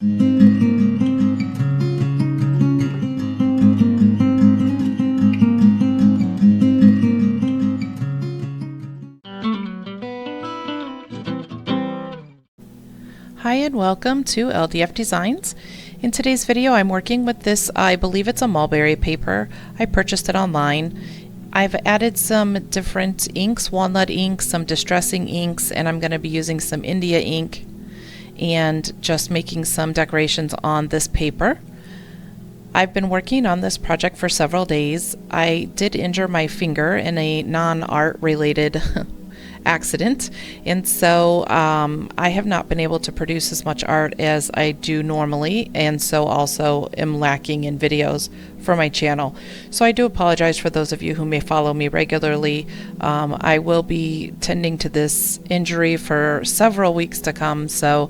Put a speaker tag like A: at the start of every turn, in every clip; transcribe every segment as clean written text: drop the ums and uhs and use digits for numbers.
A: Hi and welcome to LDF-Designs. In today's video I'm working with this, I believe it's a mulberry paper. I purchased it online. I've added some different inks, walnut ink, some distressing inks, and I'm going to be using some India ink and just making some decorations on this paper. I've been working on this project for several days. I did injure my finger in a non-art related accident, and so I have not been able to produce as much art as I do normally, and so also am lacking in videos for my channel. So I do apologize for those of you who may follow me regularly. I will be tending to this injury for several weeks to come, so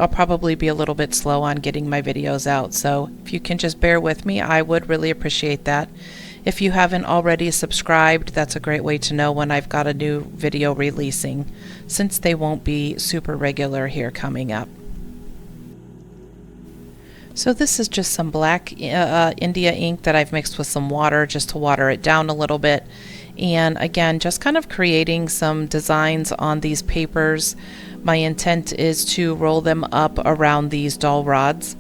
A: I'll probably be a little bit slow on getting my videos out. So if you can just bear with me, I would really appreciate that. If you haven't already subscribed, that's a great way to know when I've got a new video releasing, since they won't be super regular here coming up. So this is just some black India ink that I've mixed with some water just to water it down a little bit. And again, just kind of creating some designs on these papers. My intent is to roll them up around these dowel rods.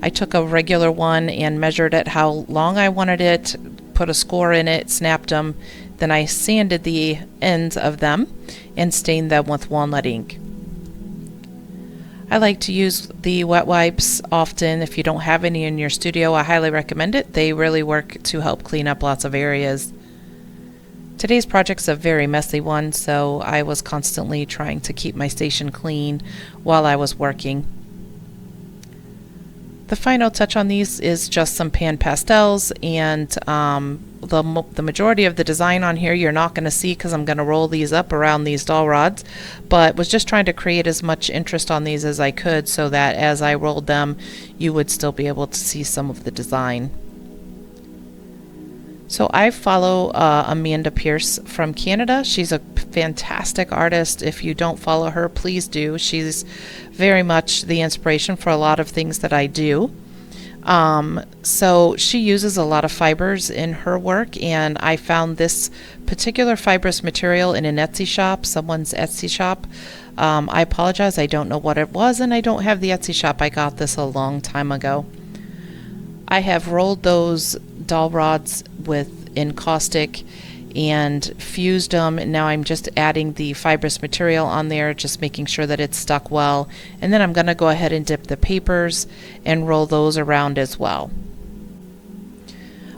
A: I took a regular one and measured it how long I wanted it, put a score in it, snapped them, then I sanded the ends of them and stained them with walnut ink. I like to use the wet wipes often. If you don't have any in your studio, I highly recommend it. They really work to help clean up lots of areas. Today's project's a very messy one, so I was constantly trying to keep my station clean while I was working. The final touch on these is just some pan pastels, and the majority of the design on here you're not going to see because I'm going to roll these up around these dowel rods, but was just trying to create as much interest on these as I could so that as I rolled them you would still be able to see some of the design. So I follow Amanda Pierce from Canada. She's a fantastic artist. If you don't follow her, please do. She's very much the inspiration for a lot of things that I do. So she uses a lot of fibers in her work, and I found this particular fibrous material in an Etsy shop, someone's Etsy shop. I apologize, I don't know what it was, and I don't have the Etsy shop. I got this a long time ago. I have rolled those dowel rods with Encaustic and fused them, and now I'm just adding the fibrous material on there, just making sure that it's stuck well, and then I'm going to go ahead and dip the papers and roll those around as well.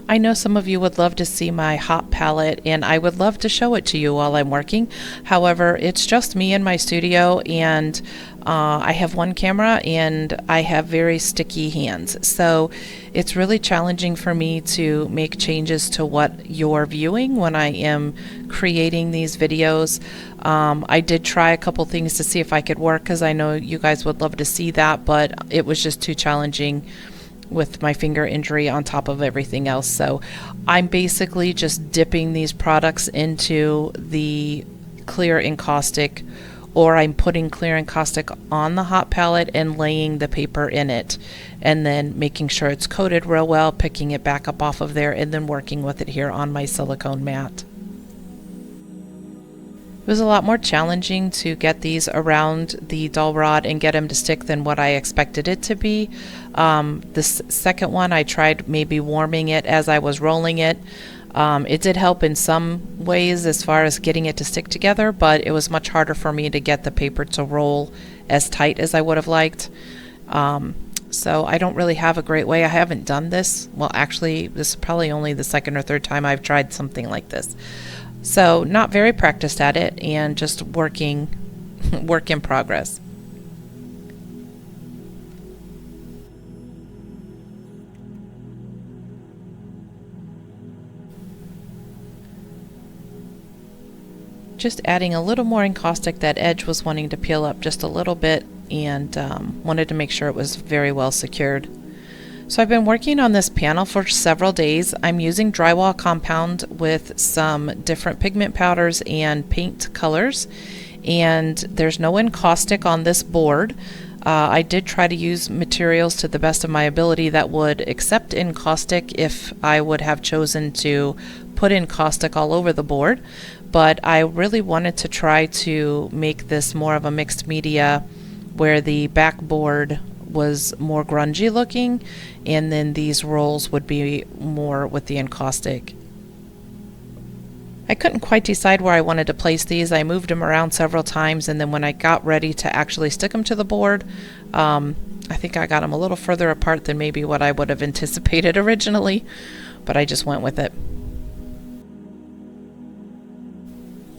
A: I know some of you would love to see my hot palette, and I would love to show it to you while I'm working. However, it's just me in my studio, and I have one camera and I have very sticky hands. So it's really challenging for me to make changes to what you're viewing when I am creating these videos. I did try a couple things to see if I could work, because I know you guys would love to see that, but it was just too challenging with my finger injury on top of everything else. So I'm basically just dipping these products into the clear encaustic, or I'm putting clear encaustic on the hot palette and laying the paper in it, and then making sure it's coated real well, picking it back up off of there, and then working with it here on my silicone mat. It was a lot more challenging to get these around the dowel rod and get them to stick than what I expected it to be. This second one, I tried maybe warming it as I was rolling it. It did help in some ways as far as getting it to stick together, but it was much harder for me to get the paper to roll as tight as I would have liked. So I don't really have a great way. I haven't done this. Well, actually, this is probably only the second or third time I've tried something like this. So not very practiced at it, and just work in progress. Just adding a little more encaustic. That edge was wanting to peel up just a little bit, and wanted to make sure it was very well secured. So I've been working on this panel for several days. I'm using drywall compound with some different pigment powders and paint colors, and there's no encaustic on this board. I did try to use materials to the best of my ability that would accept encaustic if I would have chosen to put encaustic all over the board, but I really wanted to try to make this more of a mixed media where the backboard was more grungy looking and then these rolls would be more with the encaustic. I couldn't quite decide where I wanted to place these. I moved them around several times, and then when I got ready to actually stick them to the board, I think I got them a little further apart than maybe what I would have anticipated originally, but I just went with it.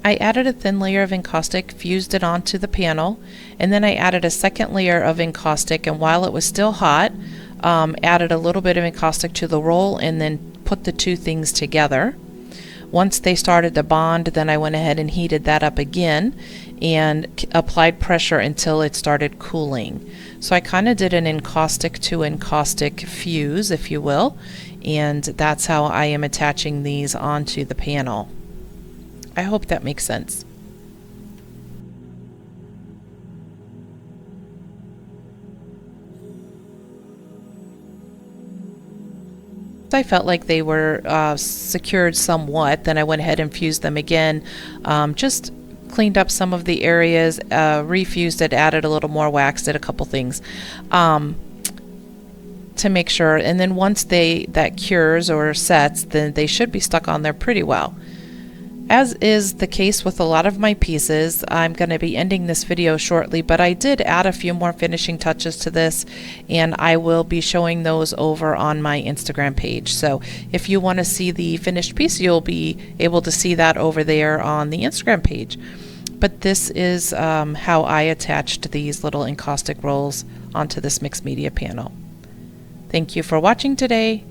A: I added a thin layer of encaustic, fused it onto the panel, and then I added a second layer of encaustic, and while it was still hot, added a little bit of encaustic to the roll and then put the two things together. Once they started to bond, then I went ahead and heated that up again and applied pressure until it started cooling. So I kind of did an encaustic to encaustic fuse, if you will, and that's how I am attaching these onto the panel. I hope that makes sense. I felt like they were secured somewhat. Then I went ahead and fused them again, just cleaned up some of the areas, refused it, added a little more wax, did a couple things to make sure. And then once that cures or sets, then they should be stuck on there pretty well. As is the case with a lot of my pieces, I'm going to be ending this video shortly, but I did add a few more finishing touches to this, and I will be showing those over on my Instagram page. So if you want to see the finished piece, you'll be able to see that over there on the Instagram page. But this is how I attached these little encaustic rolls onto this mixed media panel. Thank you for watching today.